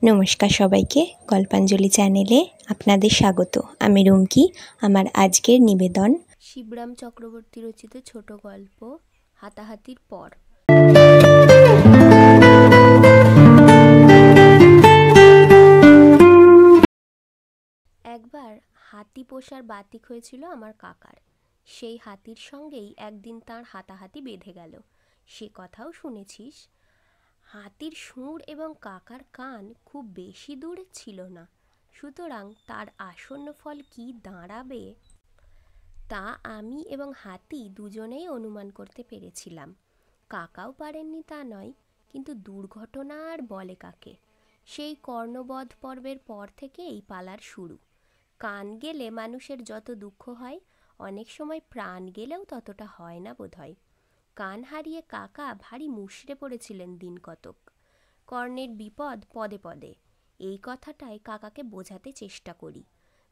নমস্কার সবাইকে, গল্পাঞ্জলি চ্যানেলে আপনাদের স্বাগত। আমি রুমকি। আমার আজকের নিবেদন শিবরাম চক্রবর্তী রচিত ছোট গল্প হাতাহাতির পর। একবার হাতি পোষার বাতিক হয়েছিল আমার কাকার। সেই হাতির সঙ্গেই একদিন তার হাতাহাতি বেঁধে গেল। সে কথাও শুনেছিস। হাতির সুর এবং কাকার কান খুব বেশি দূরে ছিল না, সুতরাং তার আসন্ন ফল কি দাঁড়াবে তা আমি এবং হাতি দুজনেই অনুমান করতে পেরেছিলাম। কাকাও পারেননি তা নয়, কিন্তু দুর্ঘটনা আর বলে কাকে। সেই কর্ণবধ পর্বের পর থেকে এই পালার শুরু। কান গেলে মানুষের যত দুঃখ হয়, অনেক সময় প্রাণ গেলেও ততটা হয় না বোধহয়। কান হারিয়ে কাকা ভারী মুষড়ে পড়েছিলেন দিন কতক। কর্ণের বিপদ পদে পদে, এই কথাটাই কাকাকে বোঝাতে চেষ্টা করি।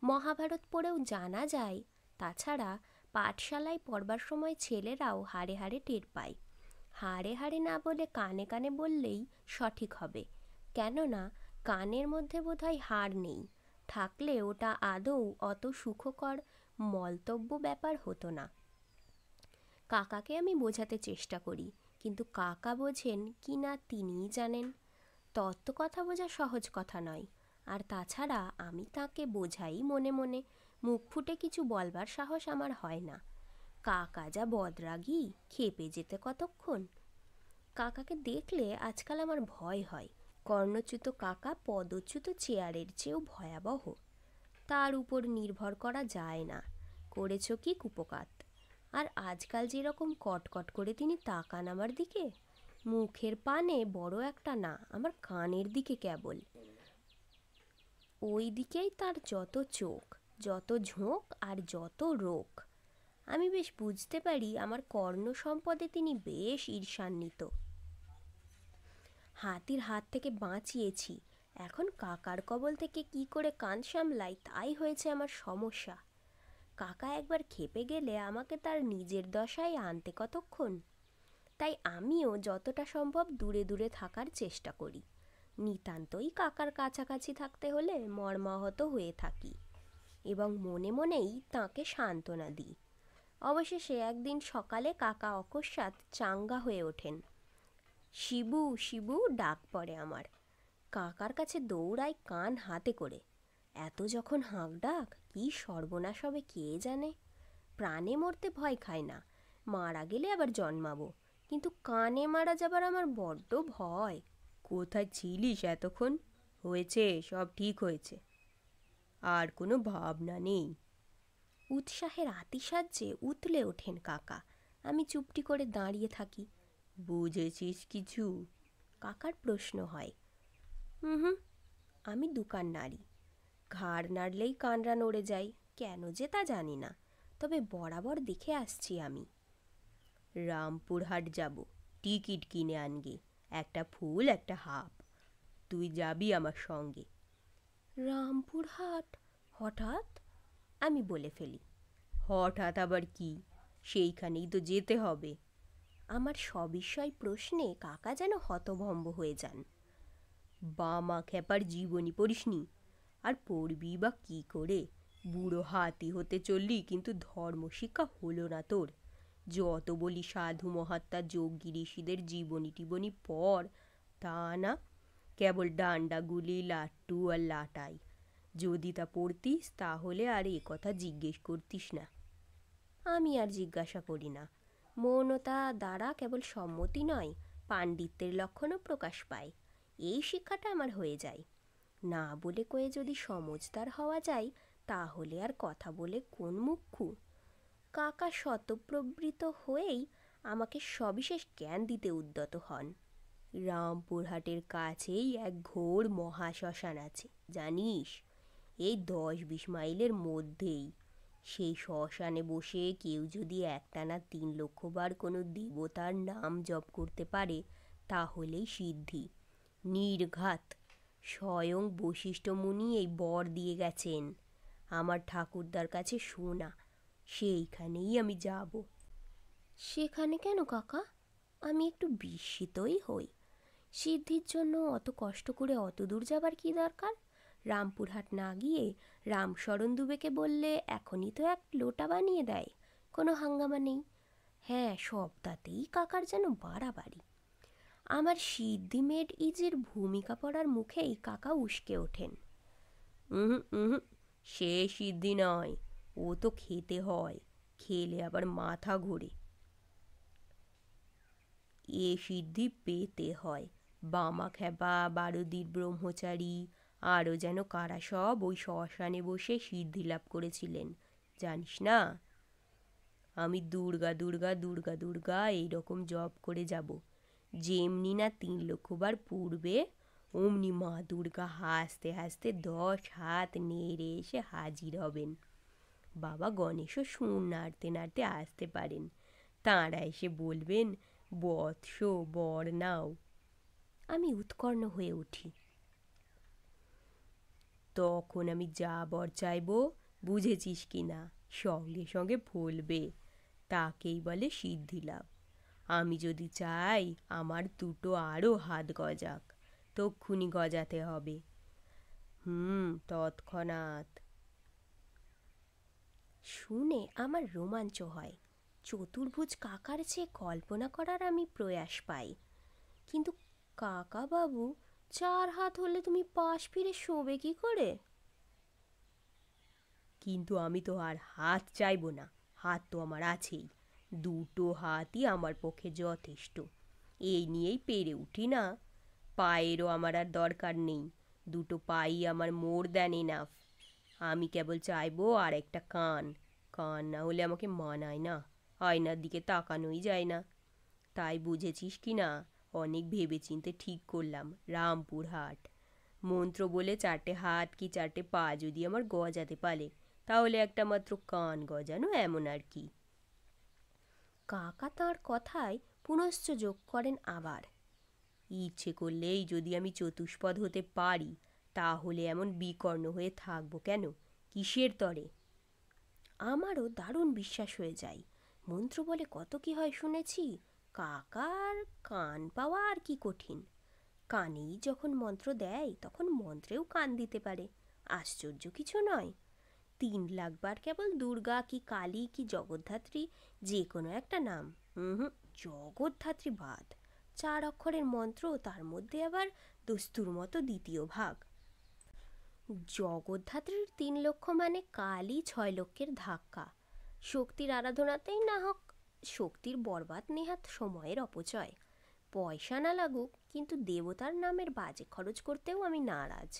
মহাভারত পড়েও জানা যায়। তাছাড়া পাঠশালায় পড়বার সময় ছেলেরাও হাড়ে হাড়ে টের পায়। হাড়ে হাড়ে না বলে কানে কানে বললেই সঠিক হবে, কেননা কানের মধ্যে বোধহয় হাড় নেই। থাকলে ওটা আদৌ অত সুখকর মন্তব্য ব্যাপার হতো না। কাকাকে আমি বোঝাতে চেষ্টা করি, কিন্তু কাকা বোঝেন কি না তিনিই জানেন। তত্ত্ব কথা বোঝা সহজ কথা নয়। আর তাছাড়া আমি তাকে বোঝাই মনে মনে, মুখ ফুটে কিছু বলবার সাহস আমার হয় না। কাকা যা বদরাগী, খেপে যেতে কতক্ষণ। কাকাকে দেখলে আজকাল আমার ভয় হয়। কর্ণচ্যুত কাকা পদচ্যুত চেয়ারের চেয়েও ভয়াবহ। তার উপর নির্ভর করা যায় না, করেছ কি কুপকাত। আর আজকাল যেরকম কটকট করে তিনি তাকান আমার দিকে, মুখের পানে বড় একটা না, আমার কানের দিকে কেবল। ওই দিকেই তার যত চোখ, যত ঝোঁক আর যত রোখ। আমি বেশ বুঝতে পারি আমার কর্ণ সম্পদে তিনি বেশ ঈর্ষান্বিত। হাতির হাত থেকে বাঁচিয়েছি, এখন কাকার কবল থেকে কি করে কান সামলাই তাই হয়েছে আমার সমস্যা। কাকা একবার খেপে গেলে আমাকে তার নিজের দশায় আনতে কতক্ষণ। তাই আমিও যতটা সম্ভব দূরে দূরে থাকার চেষ্টা করি। নিতান্তই কাকার কাছাকাছি থাকতে হলে মর্মাহত হয়ে থাকি এবং মনে মনেই তাঁকে সান্ত্বনা দিই। অবশেষে একদিন সকালে কাকা অকস্মাৎ চাঙ্গা হয়ে ওঠেন। শিবু শিবু ডাক পড়ে আমার। কাকার কাছে দৌড়াই কান হাতে করে। এত যখন হাঁক ডাক, কি সর্বনাশ হবে কে জানে। প্রাণে মরতে ভয় খায় না, মারা গেলে আবার জন্মাবো, কিন্তু কানে মারা যাবার আমার বড্ড ভয়। কোথায় ছিলিস এতক্ষণ? হয়েছে, সব ঠিক হয়েছে, আর কোনো ভাবনা নেই। উৎসাহের আতিশয্যে উতলে ওঠেন কাকা। আমি চুপটি করে দাঁড়িয়ে থাকি। বুঝেছিস কিছু? কাকার প্রশ্ন হয়। হুম, আমি দুকান নাড়ি। ঘাড় নাড়লেই কানরা নড়ে যায়, কেন যে তা জানি না, তবে বরাবর দেখে আসছি আমি। রামপুরহাট যাব, টিকিট কিনে আনগে, একটা ফুল একটা হাফ। তুই যাবি আমার সঙ্গে। রামপুরহাট হঠাৎ? আমি বলে ফেলি। হঠাৎ আবার কি, সেইখানেই তো যেতে হবে। আমার সবিষয় প্রশ্নে কাকা যেন হতভম্ব হয়ে যান। বামা খেপার জীবনী পড়িসনি? আর পড়বি বা কি করে? বুড়ো হাতি হতে চললি, কিন্তু ধর্মশিক্ষা হলো না তোর। যত বলি সাধু মহাত্মা যোগী ঋষিদের জীবনী টিবনী পড়, তা না, কেবল ডান্ডাগুলি লাট্টু আর লাটাই। যদি তা পড়তিস তাহলে আর এ কথা জিজ্ঞেস করতিস না। আমি আর জিজ্ঞাসা করি না। মৌনতা দ্বারা কেবল সম্মতি নয়, পাণ্ডিত্যের লক্ষণও প্রকাশ পায়। এই শিক্ষাটা আমার হয়ে যায়। না বলে কয়ে যদি সমজদার হওয়া যায়, তাহলে আর কথা বলে কোন মুখ্যু। কাকা শতপ্রবৃত হয়েই আমাকে সবিশেষ জ্ঞান দিতে উদ্যত হন। রামপুরহাটের কাছেই এক ঘোর মহাশ্মশান আছে, জানিস? এই 10-20 মাইলের মধ্যেই। সেই শ্মশানে বসে কেউ যদি একটানা 3 লক্ষবার কোনো দেবতার নাম জপ করতে পারে, তাহলেই সিদ্ধি। নির্ঘাত। স্বয়ং বশিষ্ঠ মুনি এই বর দিয়ে গেছেন। আমার ঠাকুরদার কাছে শোনা, সেইখানেই আমি যাব। সেখানে কেন কাকা? আমি একটু বিস্মিতই হই। সিদ্ধির জন্য অত কষ্ট করে অত দূর যাবার কি দরকার? রামপুরহাট না গিয়ে রামশরণ দুবেকে বললে এখনই তো এক লোটা বানিয়ে দেয়, কোনো হাঙ্গামা নেই। হ্যাঁ, সবটাতেই কাকার যেন বাড়াবাড়ি। আমার সিদ্ধি মেড ইজের ভূমিকা পড়ার মুখেই কাকা উস্কে ওঠেন। হুম হুম, সে সিদ্ধি নয়, ও তো খেতে হয়, খেলে আবার মাথা ঘোরে। এ সিদ্ধি পেতে হয়। বামা খেপা, বারুদির ব্রহ্মচারী, আরও যেন কারা সব ওই শ্মশানে বসে সিদ্ধি লাভ করেছিলেন, জানিস না? আমি দুর্গা দুর্গা দুর্গা দুর্গা এইরকম জপ করে যাব, যেমনি না 3 লক্ষবার পূর্বে অমনি মা দুর্গা হাসতে হাসতে 10 হাত নেড়ে এসে হাজির হবেন। বাবা গণেশও সুর নাড়তে নাড়তে আসতে পারেন, তাঁরা এসে বলবেন, বৎস বর নাও। আমি উৎকর্ণ হয়ে উঠি। তখন আমি যা বর চাইব, বুঝেছিস কি না, সঙ্গে সঙ্গে ফলবে, তাকেই বলে সিদ্ধি লাভ। আমি যদি চাই আমার দুটো আরও হাত গজাক, তক্ষুনি গজাতে হবে। তৎক্ষণাৎ। শুনে আমার রোমাঞ্চ হয়। চতুর্ভুজ কাকার চেয়ে কল্পনা করার আমি প্রয়াস পাই। কিন্তু কাকা বাবু, 4 হাত হলে তুমি পাশ ফিরে শোবে কি করে? কিন্তু আমি তো আর হাত চাইব না, হাত তো আমার আছেই, দুটো হাতই আমার পক্ষে যথেষ্ট। এই নিয়েই পেরে উঠি না। পায়েরও আমার আর দরকার নেই, দুটো পাই আমার মোর দ্যান এনাফ। আমি কেবল চাইবো আর একটা কান। কান না হলে আমাকে মানায় না, আয়নার দিকে তাকানোই যায় না। তাই বুঝেছিস কি না, অনেক ভেবেচিন্তে ঠিক করলাম রামপুরহাট। মন্ত্র বলে 4টে হাত কি 4টে পা যদি আমার গজাতে পারে, তাহলে একটা মাত্র কান গজানো, এমন আর কি। কাকা তাঁর কথায় পুনশ্চ যোগ করেন আবার, ইচ্ছে করলেই যদি আমি চতুষ্পদ হতে পারি, তাহলে এমন বিকর্ণ হয়ে থাকবো কেন, কিসের তরে? আমারও দারুণ বিশ্বাস হয়ে যায়। মন্ত্র বলে কত কি হয় শুনেছি, কাকার কান পাওয়া আর কি কঠিন। কানেই যখন মন্ত্র দেয় তখন মন্ত্রেও কান দিতে পারে, আশ্চর্য কিছু নয়। 3 লাখ বার কেবল দুর্গা কি কালী কি জগদ্ধাত্রী যে কোনো একটা নাম, জগদ্ধাত্রী বাদ, 4 অক্ষরের মন্ত্র, তার মধ্যে আবার দস্তুর মতো দ্বিতীয় ভাগ। জগদ্ধাত্রীর 3 লক্ষ মানে কালী 6 লক্ষের ধাক্কা। শক্তির আরাধনাতেই না হোক শক্তির বরবাদ, নেহাত সময়ের অপচয়। পয়সা না লাগুক, কিন্তু দেবতার নামের বাজে খরচ করতেও আমি নারাজ।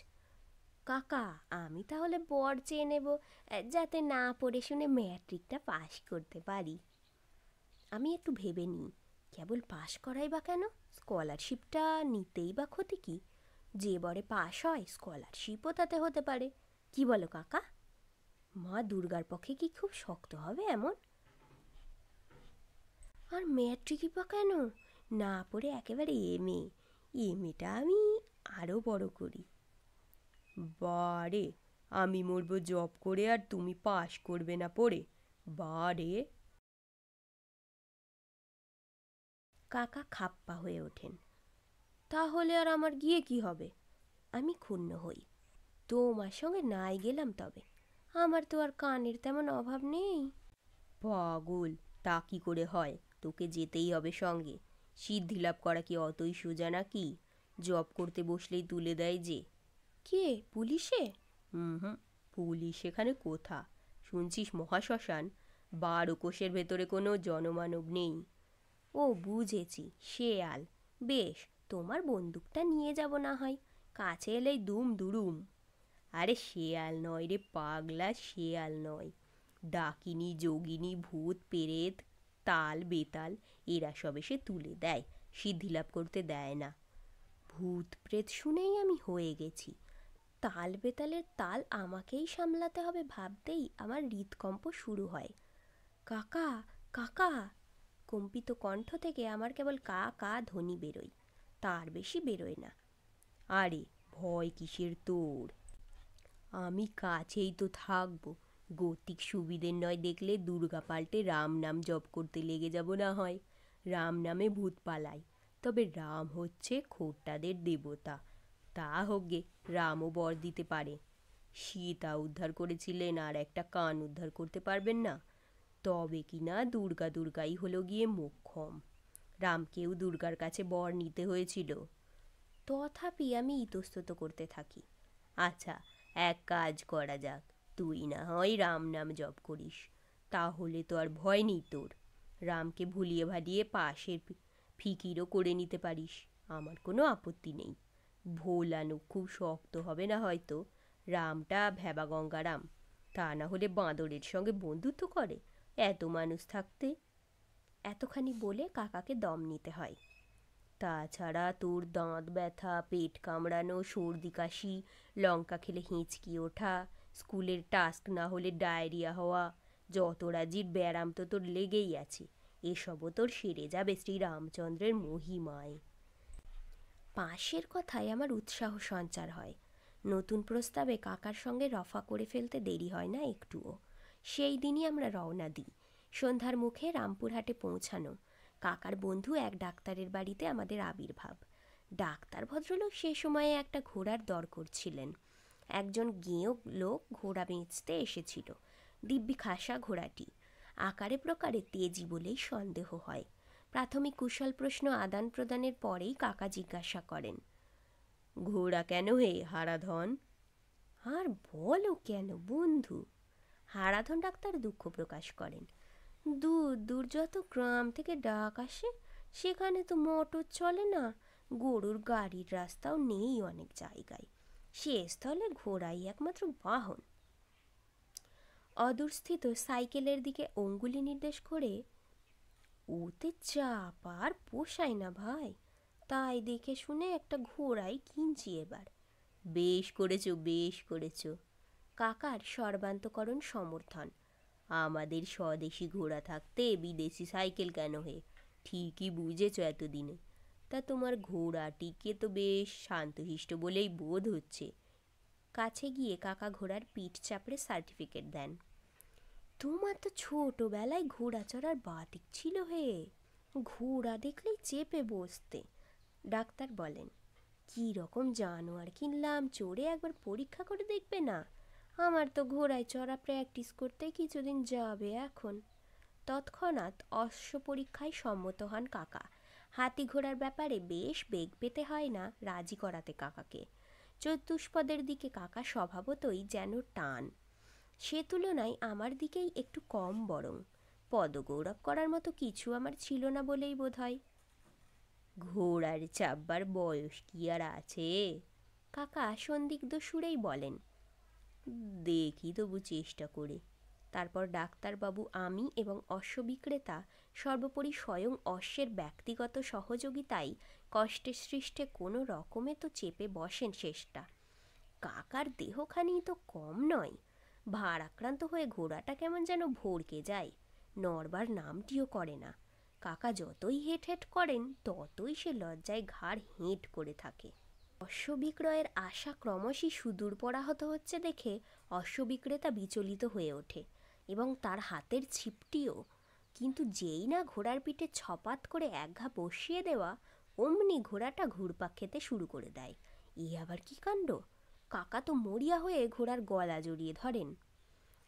কাকা, আমি তাহলে বর চেয়ে নেব, যাতে না পড়ে শুনে ম্যাট্রিকটা পাশ করতে পারি। আমি একটু ভেবে নিই, কেবল পাশ করাই বা কেন, স্কলারশিপটা নিতেই বা ক্ষতি কি? যে বরে পাশ হয় স্কলারশিপও তাতে হতে পারে। কি বলো কাকা? মা দুর্গার পক্ষে কি খুব শক্ত হবে এমন? আর ম্যাট্রিকই বা কেন, না পড়ে একেবারে এমএটা আমি আরও বড় করি। বারে, আমি মরবো জব করে আর তুমি পাশ করবে না পড়ে, বারে। কাকা খাপ্পা হয়ে ওঠেন। তাহলে আর আমার গিয়ে কি হবে? আমি ক্ষুণ্ণ হই। তোমার সঙ্গে নাই গেলাম তবে, আমার তো আর কানের তেমন অভাব নেই। পাগল, তা কি করে হয়, তোকে যেতেই হবে সঙ্গে। সিদ্ধি লাভ করা কি অতই সোজা নাকি? জব করতে বসলেই তুলে দেয় যে। কে, পুলিশে? হুম, পুলিশ এখানে কোথা, শুনছিস মহাশ্মশান, 12 কোষের ভেতরে কোনো জনমানব নেই। ও বুঝেছি, শেয়াল। বেশ, তোমার বন্দুকটা নিয়ে যাব না হয়, কাছে এলেই দুম দুরুম। আরে শেয়াল নয় রে পাগলা, শেয়াল নয়। ডাকিনী, যোগিনী, ভূত, পেরেত, তাল বেতাল, এরা সব এসে তুলে দেয়, সিদ্ধি লাভ করতে দেয় না। ভূত প্রেত শুনেই আমি হয়ে গেছি। তাল বেতালের তাল আমাকেই সামলাতে হবে ভাবতেই আমার হৃদকম্প শুরু হয়। কাকা, কাকা! কম্পিত কণ্ঠ থেকে আমার কেবল কা কা ধ্বনি বেরোয়, তার বেশি বেরোয় না। আরে ভয় কিসের তোর, আমি কাছেই তো থাকবো। গতিক সুবিধের নয় দেখলে দুর্গা পাল্টে রাম নাম জপ করতে লেগে যাব না হয়। রাম নামে ভূত পালায়, তবে রাম হচ্ছে খোট্টাদের দেবতা। তা হোক গে, রামও বর দিতে পারে। সীতা উদ্ধার করেছিলেন, আর একটা কান উদ্ধার করতে পারবেন না? তবে কি না দুর্গা দুর্গাই হলো গিয়ে মোক্ষম। রামকেও দুর্গার কাছে বর নিতে হয়েছিল। তথাপি আমি ইতস্তত করতে থাকি। আচ্ছা, এক কাজ করা যাক, তুই না হয় রাম নাম জপ করিস, তাহলে তো আর ভয় নেই তোর। রামকে ভুলিয়ে ভালিয়ে পাশের ফিকিরও করে নিতে পারিস, আমার কোনো আপত্তি নেই। ভোলানো খুব শক্ত হবে না হয়তো, রামটা ভ্যাবা গঙ্গারাম, তা না হলে বাঁদরের সঙ্গে বন্ধুত্ব করে এত মানুষ থাকতে। এতখানি বলে কাকাকে দম নিতে হয়। তাছাড়া তোর দাঁত ব্যথা, পেট কামড়ানো, সর্দি কাশি, লঙ্কা খেলে হেঁচকি ওঠা, স্কুলের টাস্ক না হলে ডায়রিয়া হওয়া, যত রাজির ব্যারাম তো তোর লেগেই আছে। এসবও তোর সেরে যাবে শ্রীরামচন্দ্রের মহিমায়। পাশের কথায় আমার উৎসাহ সঞ্চার হয়। নতুন প্রস্তাবে কাকার সঙ্গে রফা করে ফেলতে দেরি হয় না একটুও। সেই দিনই আমরা রওনা দিই। সন্ধ্যার মুখে রামপুরহাটে পৌঁছানো। কাকার বন্ধু এক ডাক্তারের বাড়িতে আমাদের আবির্ভাব। ডাক্তার ভদ্রলোক সে সময়ে একটা ঘোড়ার দর করছিলেন। একজন গেঁয়ো লোক ঘোড়া বেচতে এসেছিল। দিব্যি খাসা ঘোড়াটি, আকারে প্রকারে তেজি বলেই সন্দেহ হয়। প্রাথমিক কুশল প্রশ্ন আদান প্রদানের পরেই কাকা জিজ্ঞাসা করেন, ঘোড়া কেন হে হারাধন? আর বলো কেন বন্ধু? হারাধন ডাক্তার দুঃখ প্রকাশ করেন। দূর দূর যত গ্রাম থেকে ডাক আসে, সেখানে তো মোটর চলে না, গরুর গাড়ির রাস্তাও নেই অনেক জায়গায়, সে স্থলে ঘোড়াই একমাত্র বাহন। অদূরস্থিত সাইকেলের দিকে অঙ্গুলি নির্দেশ করে, ওতে চাপ আর পোষায় না ভাই, তাই দেখে শুনে একটা ঘোড়াই কিনছি এবার। বেশ করেছো, বেশ করেছো। কাকার সর্বান্তকরণ সমর্থন। আমাদের স্বদেশি ঘোড়া থাকতে বিদেশি সাইকেল কেন হে? ঠিকই বুঝেছো এতদিনে। তা তোমার ঘোড়াটিকে তো বেশ শান্তশিষ্ট বলেই বোধ হচ্ছে। কাছে গিয়ে কাকা ঘোড়ার পিঠ চাপড়ে সার্টিফিকেট দেন। তোমার তো ছোটবেলায় ঘোড়া চড়ার বাতিক ছিল হে, ঘোড়া দেখলেই চেপে বসতে। ডাক্তার বলেন, কী রকম জানোয়ার কিনলাম, চড়ে একবার পরীক্ষা করে দেখবে না? আমার তো ঘোড়ায় চড়া প্র্যাকটিস করতে কিছুদিন যাবে এখন। তৎক্ষণাৎ অশ্ব পরীক্ষায় সম্মত হন কাকা। হাতি ঘোড়ার ব্যাপারে বেশ বেগ পেতে হয় না রাজি করাতে কাকাকে। চতুষ্পদের দিকে কাকা স্বভাবতই যেন টান, সে তুলনায় আমার দিকেই একটু কম বরং। পদগৌরব করার মতো কিছু আমার ছিল না বলেই বোধ হয়। ঘোড়ার চাপবার বয়স কি আর আছে? কাকা সন্দিগ্ধ সুরেই বলেন, দেখি তবু চেষ্টা করে। তারপর ডাক্তারবাবু, আমি এবং অশ্ব বিক্রেতা, সর্বোপরি স্বয়ং অশ্বের ব্যক্তিগত সহযোগিতায় কষ্টে সৃষ্টে কোনো রকমে তো চেপে বসেন শেষটা। কাকার দেহখানি তো কম নয়, ভারাক্রান্ত হয়ে ঘোড়াটা কেমন যেন ভড়কে যায়, নড়বার নামটিও করে না। কাকা যতই হেঁট হেঁট করেন ততই সে লজ্জায় ঘাড় হেঁট করে থাকে। অশ্ব বিক্রয়ের আশা ক্রমশই সুদূর পরাহত হচ্ছে দেখে অশ্ব বিক্রেতা বিচলিত হয়ে ওঠে, এবং তার হাতের ছিপটিও। কিন্তু যেই না ঘোড়ার পিঠে ছপাত করে একঘা বসিয়ে দেওয়া, অমনি ঘোড়াটা ঘুরপাক খেতে শুরু করে দেয়। এ আবার কি কাণ্ড! কাকা তো মরিয়া হয়ে ঘোড়ার গলা জড়িয়ে ধরেন।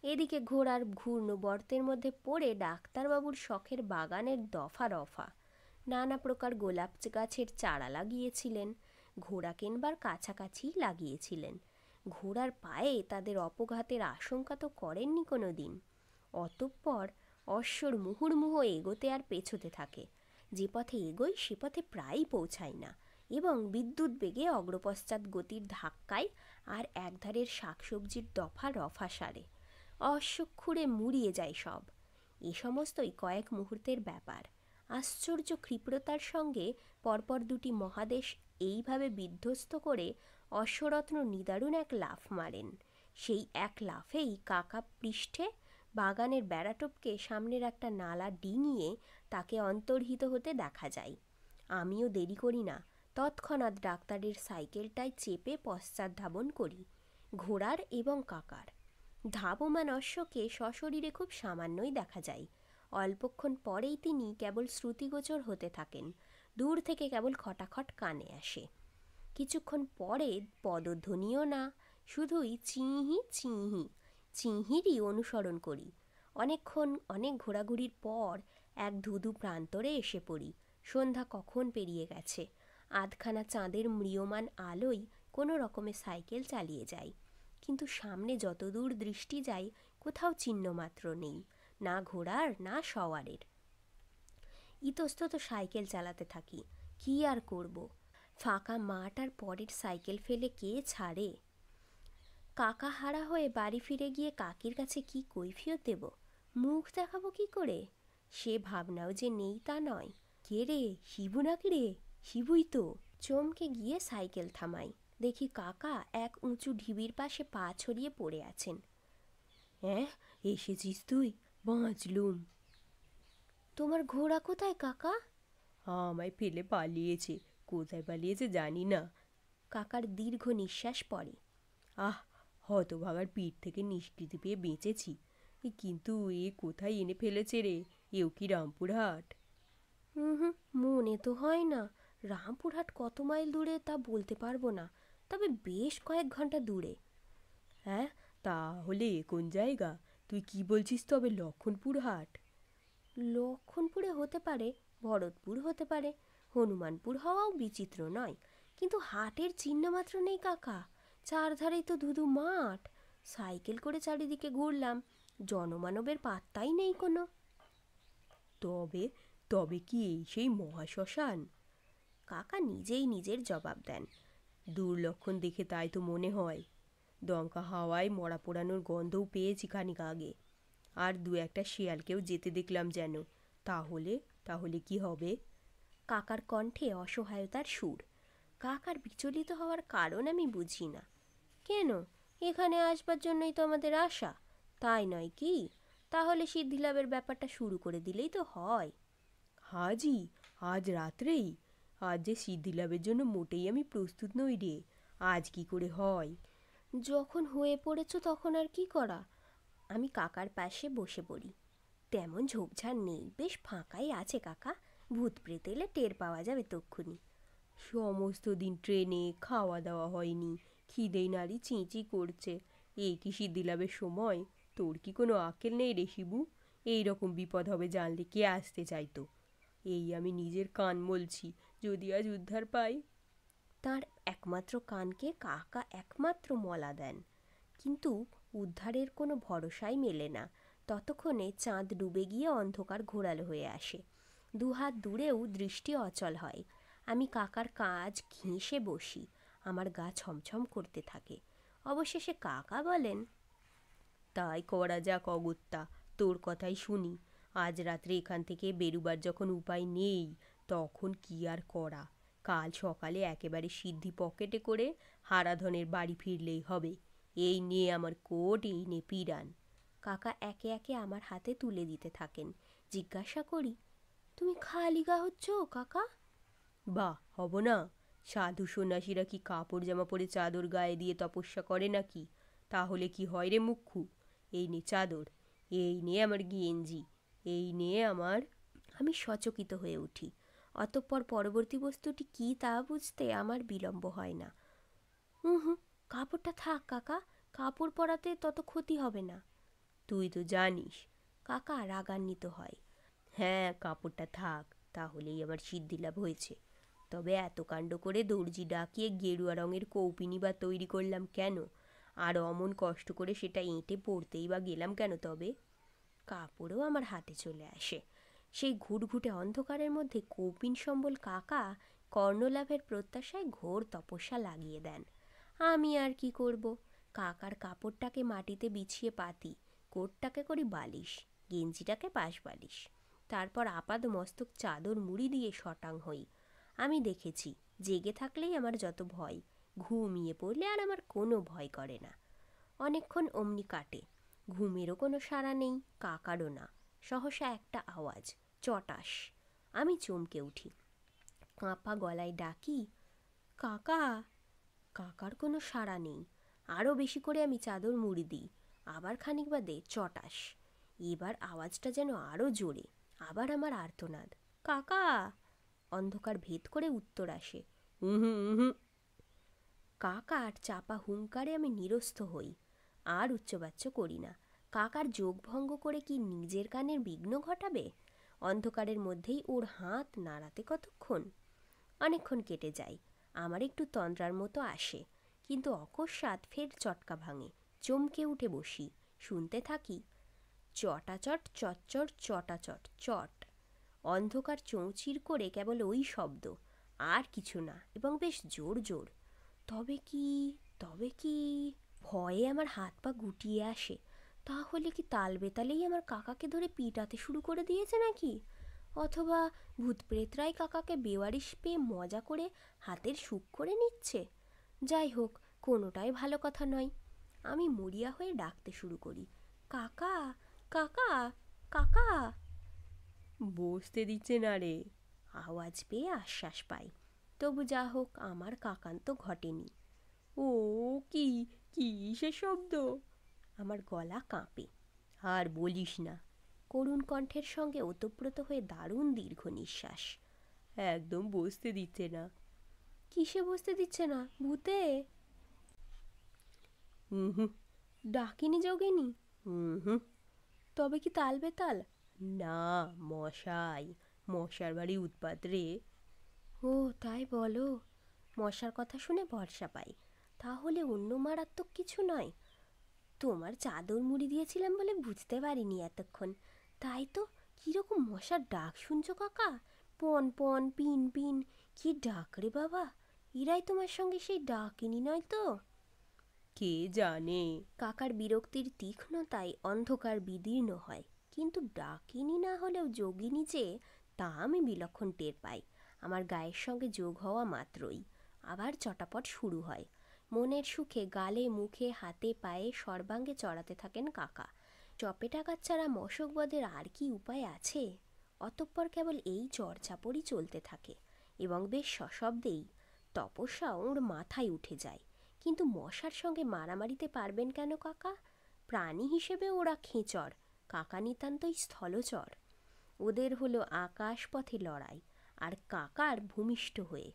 এদিকে ঘোড়ার ঘূর্ণ বর্তের মধ্যে পড়ে ডাক্তারবাবুর শখের বাগানের দফা রফা। নানা প্রকার গোলাপ গাছের চারা লাগিয়েছিলেন, ঘোড়া কেনবার কাছাকাছি লাগিয়েছিলেন। ঘোড়ার পায়ে তাদের অপঘাতের আশঙ্কা তো করেননি কোনো দিন। অতঃপর অশ্বর মুহুর্মুহ এগোতে আর পেছোতে থাকে। যে পথে এগোয় সে পথে প্রায়ই পৌঁছায় না, এবং বিদ্যুৎ বেগে অগ্রপশ্চাৎ গতির ধাক্কায় আর একধারের শাকসবজির দফা রফা সারে। অশ্ব খুঁড়ে মুড়িয়ে যায় সব। এ সমস্তই কয়েক মুহূর্তের ব্যাপার। আশ্চর্য ক্ষিপ্রতার সঙ্গে পরপর দুটি মহাদেশ এইভাবে বিধ্বস্ত করে অশ্বরত্ন নিদারুণ এক লাফ মারেন। সেই এক লাফেই কাকা পৃষ্ঠে বাগানের বেড়াটোপকে সামনের একটা নালা ডিঙিয়ে তাকে অন্তর্হিত হতে দেখা যায়। আমিও দেরি করি না, তৎক্ষণাৎ ডাক্তারের সাইকেলটায় চেপে পশ্চাৎ ধাবন করি। ঘোড়ার এবং কাকার ধাবমান অশ্বকে সশরীরে খুব সামান্যই দেখা যায়। অল্পক্ষণ পরেই তিনি কেবল শ্রুতিগোচর হতে থাকেন। দূর থেকে কেবল খটাখট কানে আসে। কিছুক্ষণ পরে পদধ্বনিও না, শুধুই চিঁহি চিঁহি চিঁহিরই অনুসরণ করি। অনেকক্ষণ অনেক ঘোরাঘুরির পর এক ধুধু প্রান্তরে এসে পড়ি। সন্ধ্যা কখন পেরিয়ে গেছে। আধখানা চাঁদের ম্রিয়মান আলোয় কোনো রকমে সাইকেল চালিয়ে যাই, কিন্তু সামনে যতদূর দৃষ্টি যায় কোথাও চিহ্নমাত্র নেই, না ঘোড়ার না সওয়ারের। ইতস্তত সাইকেল চালাতে থাকি। কি আর করব, ফাঁকা মাঠ আর পরের সাইকেল ফেলে কে ছাড়ে। কাকা হারা হয়ে বাড়ি ফিরে গিয়ে কাকির কাছে কি কৈফিয়ত দেব, মুখ দেখাবো কি করে, সে ভাবনাও যে নেই তা নয়। কে রে, শিবু নাকি রে? শিবুই তো। চমকে গিয়ে সাইকেল থামাই, দেখি কাকা এক উঁচু ঢিবির পাশে পা ছড়িয়ে পড়ে আছেন। হ্যাঁ, এসেছিস তুই? বাঁচলুম। তোমার ঘোড়া কোথায় কাকা? আমায় ফেলে পালিয়েছে। কোথায় পালিয়েছে জানি না। কাকার দীর্ঘ নিঃশ্বাস পড়ে। আহ, হতভাগার পিঠ থেকে নিষ্কৃতি পেয়ে বেঁচেছি, কিন্তু এ কোথায় এনে ফেলেছে রে? এও কি রামপুরহাট? হুম, মনে তো হয় না। রামপুরহাট কত মাইল দূরে তা বলতে পারবো না, তবে বেশ কয়েক ঘন্টা দূরে। হ্যাঁ, তাহলে কোন জায়গা? তুই কি বলছিস তবে? লক্ষণপুর হাট? লক্ষণপুরে হতে পারে, ভরতপুর হতে পারে, হনুমানপুর হওয়াও বিচিত্র নয়, কিন্তু হাটের চিহ্নমাত্র নেই কাকা। চারধারেই তো ধুধু মাঠ। সাইকেল করে চারিদিকে ঘুরলাম, জনমানবের পাত্তাই নেই কোনো। তবে তবে কি এই সেই মহাশ্মশান? কাকা নিজেই নিজের জবাব দেন। দুর্লক্ষণ দেখে তাই তো মনে হয়। দমকা হাওয়ায় মরা পোড়ানোর গন্ধও পেয়েছি খানিক আগে। আর দু একটা শিয়ালকেও যেতে দেখলাম যেন। তাহলে তাহলে কি হবে? কাকার কণ্ঠে অসহায়তার সুর। কাকার বিচলিত হওয়ার কারণ আমি বুঝি না। কেন, এখানে আসবার জন্যই তো আমাদের আশা, তাই নয় কি? তাহলে সিদ্ধিলাভের ব্যাপারটা শুরু করে দিলেই তো হয়। হাজি, আজ রাত্রেই? আজ যে সিদ্ধিলাভের জন্য মোটেই আমি প্রস্তুত নই রে। আজ কি করে হয়? যখন হয়ে পড়েছ তখন আর কি করা। আমি কাকার পাশে বসে পড়ি। তেমন ঝোপঝাড় নেই, বেশ ফাঁকাই আছে কাকা। ভূত প্রেত এলে টের পাওয়া যাবে তক্ষুনি। সমস্ত দিন ট্রেনে, খাওয়া দাওয়া হয়নি, খিদেই নাড়ি চিঁচি করছে। এই কি সিদ্ধিলাভের সময়? তোর কি কোনো আক্কেল নেই রে শিবু? এই রকম বিপদ হবে জানলে কে আসতে চাইতো? এই আমি নিজের কান মলছি, যদি আজ উদ্ধার পাই। তার একমাত্র কানকে কাকা একমাত্র মলা দেন, কিন্তু উদ্ধারের কোনো ভরসাই মেলে না। ততক্ষণে চাঁদ ডুবে গিয়ে অন্ধকার ঘোরালো হয়ে আসে। দুহাত দূরেও দৃষ্টি অচল হয়। আমি কাকার কাজ ঘেঁষে বসি, আমার গা ছমছম করতে থাকে। অবশেষে কাকা বলেন, তাই করা যাক অগত্যা, তোর কথাই শুনি। আজ রাত্রে এখান থেকে বেরুবার যখন উপায় নেই, তখন কি আর করা? কাল সকালে একেবারে সিদ্ধি পকেটে করে হারাধনের বাড়ি ফিরলেই হবে। এই নে আমার কোট, এই নে পিরান। কাকা একে একে আমার হাতে তুলে দিতে থাকেন। জিজ্ঞাসা করি, তুমি খালি গা হচ্ছ কাকা? বাহ, হব না? সাধু সন্ন্যাসীরা কি কাপড় জামা পরে চাদর গায়ে দিয়ে তপস্যা করে নাকি? তাহলে কি হয় রে মুখ্যু? এই নে চাদর, এই নে আমার গেঞ্জি, এই নে আমার। আমি সচকিত হয়ে উঠি। অতঃপর পরবর্তী বস্তুটি কি তা বুঝতে আমার বিলম্ব হয় না। হুম, কাপড়টা থাক কাকা, কাপড় পরাতে তত ক্ষতি হবে না। তুই তো জানিস। কাকা রাগান্বিত হয়। হ্যাঁ, কাপড়টা থাক, তাহলেই আমার সিদ্ধিলাভ হয়েছে। তবে এত কাণ্ড করে দর্জি ডাকিয়ে গেরুয়া রঙের কৌপিনি বা তৈরি করলাম কেন? আর অমন কষ্ট করে সেটা এঁটে পড়তেই বা গেলাম কেন তবে? কাপড়ও আমার হাতে চলে আসে। সেই ঘুটঘুটে অন্ধকারের মধ্যে কৌপিন সম্বল কাকা কর্ণলাভের প্রত্যাশায় ঘোর তপস্যা লাগিয়ে দেন। আমি আর কি করব? কাকার কাপড়টাকে মাটিতে বিছিয়ে পাতি, কোটটাকে করি বালিশ, গেঞ্জিটাকে পাশ বালিশ, তারপর আপাদ মস্তক চাদর মুড়ি দিয়ে শটাং হই। আমি দেখেছি, জেগে থাকলেই আমার যত ভয়, ঘুমিয়ে পড়লে আর আমার কোনো ভয় করে না। অনেকক্ষণ অমনি কাটে। ঘুমেরও কোনো সাড়া নেই, কাকারও না। সহসা একটা আওয়াজ, চটাস। আমি চমকে উঠি, কাঁপা গলায় ডাকি, কাকা। কাকার কোনো সাড়া নেই। আরও বেশি করে আমি চাদর মুড়ি দিই। আবার খানিক বাদে চটাস। এবার আওয়াজটা যেন আরও জোরে। আবার আমার আর্তনাদ, কাকা। অন্ধকার ভেদ করে উত্তর আসে, হুম হুম। কাকার চাপা হুঙ্কারে আমি নিরস্ত হই, আর উচ্চবাচ্য করি না। কাকার যোগভঙ্গ করে কি নিজের কানের বিঘ্ন ঘটাবে? অন্ধকারের মধ্যেই ওর হাত নাড়াতে কতক্ষণ? অনেকক্ষণ কেটে যায়। আমার একটু তন্দ্রার মতো আসে, কিন্তু অকস্মাৎ ফের চটকা ভাঙে। চমকে উঠে বসি, শুনতে থাকি, চটাচট চটচট চটাচট চট। অন্ধকার চৌচির করে কেবল ওই শব্দ, আর কিছু না, এবং বেশ জোর জোর। তবে কি ভয়ে আমার হাত পা গুটিয়ে আসে। তাহলে কি তাল বেতালেই আমার কাকাকে ধরে পিটাতে শুরু করে দিয়েছে নাকি? অথবা ভূতপ্রেতরাই কাকাকে বেওয়ারিশ পেয়ে মজা করে হাতের সুখ করে নিচ্ছে? যাই হোক, কোনোটাই ভালো কথা নয়। আমি মরিয়া হয়ে ডাকতে শুরু করি, কাকা, কাকা, কাকা। বসতে দিচ্ছে না রে। আওয়াজ পেয়ে আশ্বাস পাই। তবু যা হোক, আমার কাকান্ত ঘটেনি। ও কি, কিসের শব্দ? আমার গলা কাঁপে। আর বলিস না। করুণ কণ্ঠের সঙ্গে ওতপ্রোত হয়ে দারুণ দীর্ঘ নিঃশ্বাস। একদম বসতে দিচ্ছে না। কিসে বসতে দিচ্ছে না? ভূতে? হুম হুম। ডাকিনি যোগিনী? হুম হুম। তবে কি তাল বেতাল? না, মশাই, মশার বাড়ি উৎপাত রে। ও তাই বলো? মশার কথা শুনে ভরসা পাই। তাহলে অন্য মারাত্মক কিছু নয়। তোমার চাদর মুড়ি দিয়েছিলাম বলে বুঝতে পারিনি এতক্ষণ। তাই তো, কিরকম মশার ডাক শুনছো কাকা? পন পন, পিন পিন, কি ডাক রে বাবা! এরাই তোমার সঙ্গে সেই ডাকিনি নয় তো? কে জানে। কাকার বিরক্তির তীক্ষ্ণতায় অন্ধকার বিদীর্ণ হয়, কিন্তু ডাকিনি না হলেও যোগিনী যে, তা আমি বিলক্ষণ টের পাই। আমার গায়ের সঙ্গে যোগ হওয়া মাত্রই আবার চটাপট শুরু হয়। মনের সুখে গালে মুখে হাতে পায়ে সর্বাঙ্গে চড়াতে থাকেন কাকা। চপেটাঘাত ছাড়া মশকবধের আর কি উপায় আছে? অতঃপর কেবল এই চড়চাপড়ই চলতে থাকে, এবং বেশ সশব্দেই। তপস্যা ওর মাথায় উঠে যায়। কিন্তু মশার সঙ্গে মারামারিতে পারবেন কেন কাকা? প্রাণী হিসেবে ওরা খেঁচর, কাকা নিতান্তই স্থলচর। ওদের হলো আকাশ পথে লড়াই, আর কাকার ভূমিষ্ঠ হয়ে।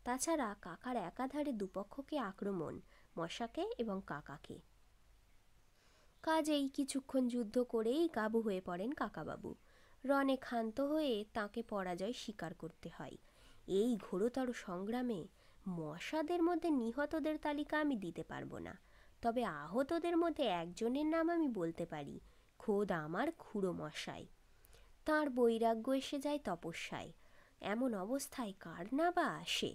তাছাড়া কাকার একাধারে দুপক্ষকে আক্রমণ, মশাকে এবং কাকাকে। কাজেই কিছুক্ষণ যুদ্ধ করেই কাবু হয়ে পড়েন কাকাবাবু। রণে ক্ষান্ত হয়ে তাঁকে পরাজয় স্বীকার করতে হয়। এই ঘোরতর সংগ্রামে মশাদের মধ্যে নিহতদের তালিকা আমি দিতে পারবো না, তবে আহতদের মধ্যে একজনের নাম আমি বলতে পারি, খোদ আমার খুড়ো মশাই। তাঁর বৈরাগ্য এসে যায় তপস্যায়। এমন অবস্থায় কার না বা আসে?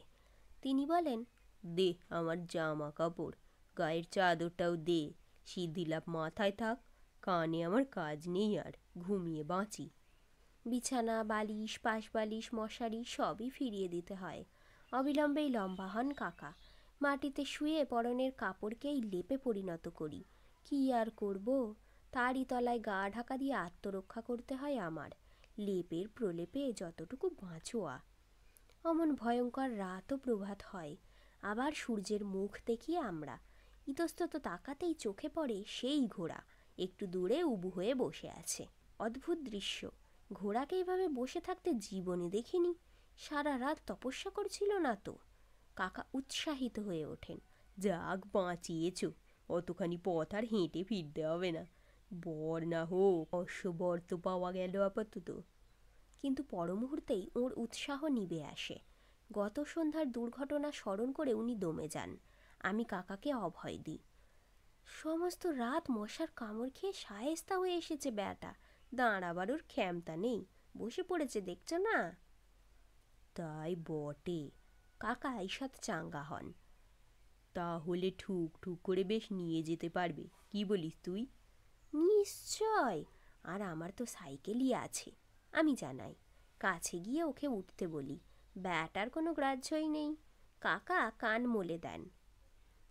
তিনি বলেন, দে আমার জামা কাপড়, গায়ের চাদরটাও দে। সিদ্ধিলাভ মাথায় থাক, কানে আমার কাজ নেই আর, ঘুমিয়ে বাঁচি। বিছানা, বালিশ, পাশবালিশ, মশারি সবই ফিরিয়ে দিতে হয়। অবিলম্বেই লম্বা হন কাকা। মাটিতে শুয়ে পরনের কাপড়কেই লেপে পরিণত করি। কি আর করব? তারই তলায় গা ঢাকা দিয়ে আত্মরক্ষা করতে হয় আমার। লেপের প্রলেপে যতটুকু বাঁচোয়া। অমন ভয়ঙ্কর রাত ও প্রভাত হয়। আবার সূর্যের মুখ দেখিয়ে আমরা ইতস্তত তাকাতেই চোখে পড়ে সেই ঘোড়া একটু দূরে উবু হয়ে বসে আছে। অদ্ভুত দৃশ্য। ঘোড়াকে এইভাবে বসে থাকতে জীবনে দেখিনি। সারা রাত তপস্যা করছিল না তো? কাকা উৎসাহিত হয়ে ওঠেন। যাক বাঁচিয়েছ, অতখানি পথ আর হেঁটে ফিরতে হবে না। বর না হোক, অশ্ববর তো পাওয়া গেল আপাতত। কিন্তু পরমুহূর্তেই ওর উৎসাহ নিভে আসে। গত সন্ধ্যার দুর্ঘটনা স্মরণ করে উনি দমে যান। আমি কাকাকে অভয় দিই। সমস্ত রাত মশার কামড় খেয়ে শায়েস্তা হয়ে এসেছে ব্যাটা, দাঁড়াবার ওর ক্ষমতা নেই, বসে পড়েছে দেখছো না? তাই বটে। কাকা ঈষৎ চাঙ্গা হন। তাহলে ঠুক ঠুক করে বেশ নিয়ে যেতে পারবে, কি বলিস তুই? নিশ্চয়, আর আমার তো সাইকেলই আছে। আমি জানাই, কাছে গিয়ে ওকে উঠতে বলি। ব্যাটার কোনো গ্রাহ্যই নেই। কাকা কান মলে দেন।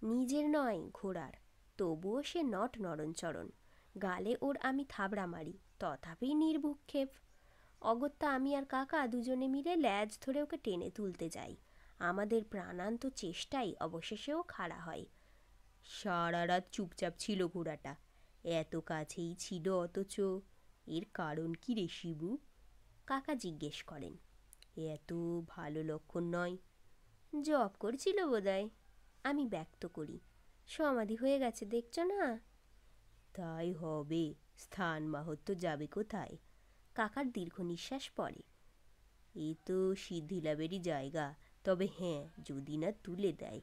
নিজের নয়, ঘোড়ার। তবুও সে নট নরণচরণ। গালে ওর আমি থাবড়া মারি, তথাপি নির্ভুক্ষেপ। অগত্যা আমি আর কাকা দুজনে মিলে ল্যাজ ধরে ওকে টেনে তুলতে যাই। আমাদের প্রাণান্ত চেষ্টাই অবশেষেও খাড়া হয়। সারা রাত চুপচাপ ছিল ঘোড়াটা, এত কাছেই ছিল অথচ। এর কারণ কি রে শিবু? কাকা জিজ্ঞেস করেন। এত ভালো লক্ষণ নয়। জব করছিল বোধহয়। আমি ব্যক্ত করি। সমাধি হয়ে গেছে দেখছ না? তাই হবে, স্থান মাহাত্ম্য যাবে কোথায়? কাকার দীর্ঘ নিঃশ্বাস পড়ে। এ তো সিদ্ধিলাভেরই জায়গা, তবে হ্যাঁ, যদি না তুলে দেয়।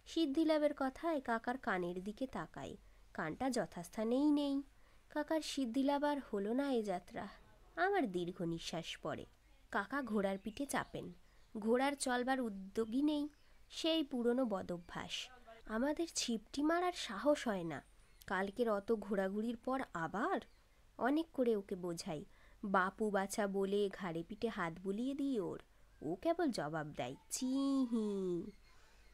সিদ্ধিলাভের কথায় কাকার কানের দিকে তাকাই। কানটা যথাস্থানেই নেই। কাকার সিদ্ধিলাভ আর হলো না এ যাত্রা। আমার দীর্ঘ নিঃশ্বাস পড়ে। কাকা ঘোড়ার পিঠে চাপেন। ঘোড়ার চলবার উদ্যোগই নেই, সেই পুরনো বদভ্যাস। আমাদের ছিপটি মারার সাহস হয় না। কালকের অত ঘোরাঘুরির পর আবার অনেক করে ওকে বোঝাই, বাপু বাছা বলে ঘাড়ে পিঠে হাত বুলিয়ে দিই ওর। ও কেবল জবাব দেয়, চিহি।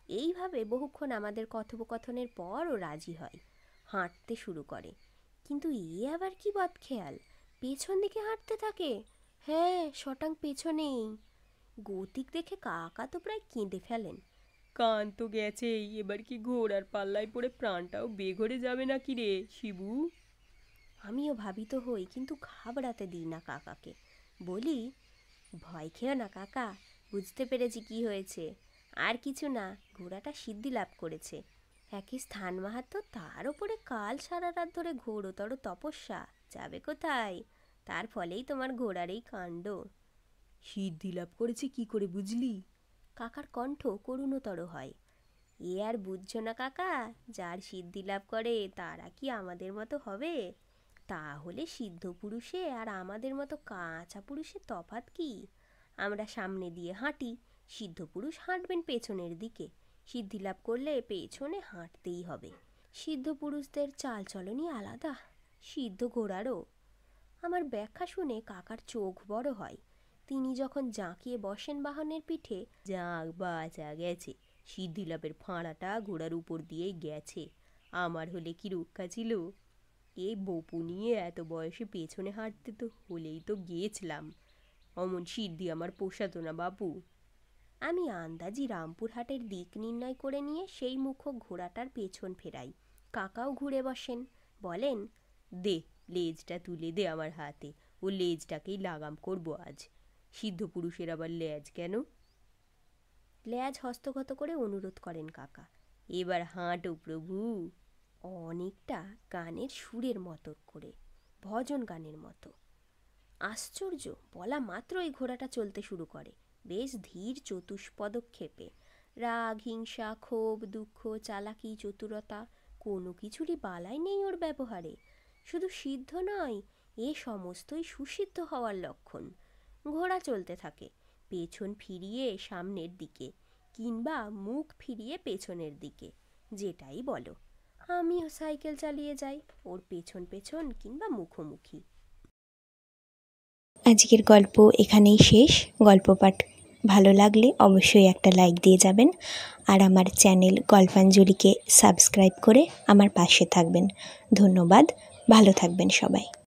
এইভাবে বহুক্ষণ আমাদের কথোপকথনের পর ও রাজি হয়, হাঁটতে শুরু করে। কিন্তু এ আবার কি বদখেয়াল, পেছন দিকে হাঁটতে থাকে। হ্যাঁ, শটাং পেছনেই। গতিক দেখে কাকা তো প্রায় কেঁদে ফেলেন। কান তো গেছেই, এবার কি ঘোড়ার পাল্লায় পড়ে প্রাণটাও বেঘরে যাবে না কি রে শিবু? আমিও ভাবিত হই, কিন্তু ঘাবড়াতে দিই না কাকাকে। বলি, ভয় খেও না কাকা, বুঝতে পেরেছি কি হয়েছে। আর কিছু না, ঘোড়াটা সিদ্ধি লাভ করেছে। একই স্থান মাহাত্ম্য, তার ওপরে কাল সারা রাত ধরে ঘোরতর তপস্যা। যাবে কোথায়? তার ফলেই তোমার ঘোড়ার এই কাণ্ড। সিদ্ধি লাভ করেছে কি করে বুঝলি? কাকার কণ্ঠ করুণতর হয়। এ আর বুঝছো না কাকা, যার সিদ্ধি লাভ করে তারা কি আমাদের মতো হবে? তাহলে সিদ্ধ পুরুষে আর আমাদের মতো কাঁচা পুরুষের তফাৎ কি? আমরা সামনে দিয়ে হাঁটি, সিদ্ধ পুরুষ হাঁটবেন পেছনের দিকে। সিদ্ধি লাভ করলে পেছনে হাঁটতেই হবে। সিদ্ধ পুরুষদের চালচলনই আলাদা, সিদ্ধ ঘোড়ারও। আমার ব্যাখ্যা শুনে কাকার চোখ বড় হয়। তিনি যখন জাঁকিয়ে বসেন বাহনের পিঠে, যাক, বাঁচা গেছে। সিদ্ধি লাভের ফাঁড়াটা ঘোড়ার উপর দিয়েই গেছে। আমার হলে কি রক্ষা ছিল? এই বপু নিয়ে এত বয়সে পেছনে হাঁটতে তো হলেই তো গিয়েছিলাম। অমন সিদ্ধি আমার পোষাতো না বাপু। আমি আন্দাজি রামপুরহাটের দিক নির্ণয় করে নিয়ে সেই মুখ ঘোড়াটার পেছন ফেরাই। কাকাও ঘুরে বসেন, বলেন, দে, লেজটা তুলে দে আমার হাতে। ও লেজটাকেই লাগাম করবো আজ। সিদ্ধ পুরুষের আবার লেজ কেন? লেজ হস্তগত করে অনুরোধ করেন কাকা। এবার হাঁটো প্রভু। অনেকটা গানের সুরের মতো করে, ভজন গানের মতো। আশ্চর্য, বলা মাত্রই ঘোড়াটা চলতে শুরু করে, বেশ ধীর চতুষ্পদক্ষেপে। রাগ, হিংসা, ক্ষোভ, দুঃখ, চালাকি, চতুরতা কোনো কিছুরই বালাই নেই ওর ব্যবহারে। শুধু সিদ্ধ নয়, এ সমস্তই সুসিদ্ধ হওয়ার লক্ষণ। ঘোড়া চলতে থাকে, পেছন ফিরিয়ে সামনের দিকে, কিংবা মুখ ফিরিয়ে পেছনের দিকে, যেটাই বলো। আমিও সাইকেল চালিয়ে যাই, ওর পেছন পেছন কিংবা মুখোমুখি। আজকের গল্প এখানেই শেষ। গল্প পাঠ ভালো লাগলে অবশ্যই একটা লাইক দিয়ে যাবেন, আর আমার চ্যানেল গল্পাঞ্জলিকে সাবস্ক্রাইব করে আমার পাশে থাকবেন। ধন্যবাদ, ভালো থাকবেন সবাই।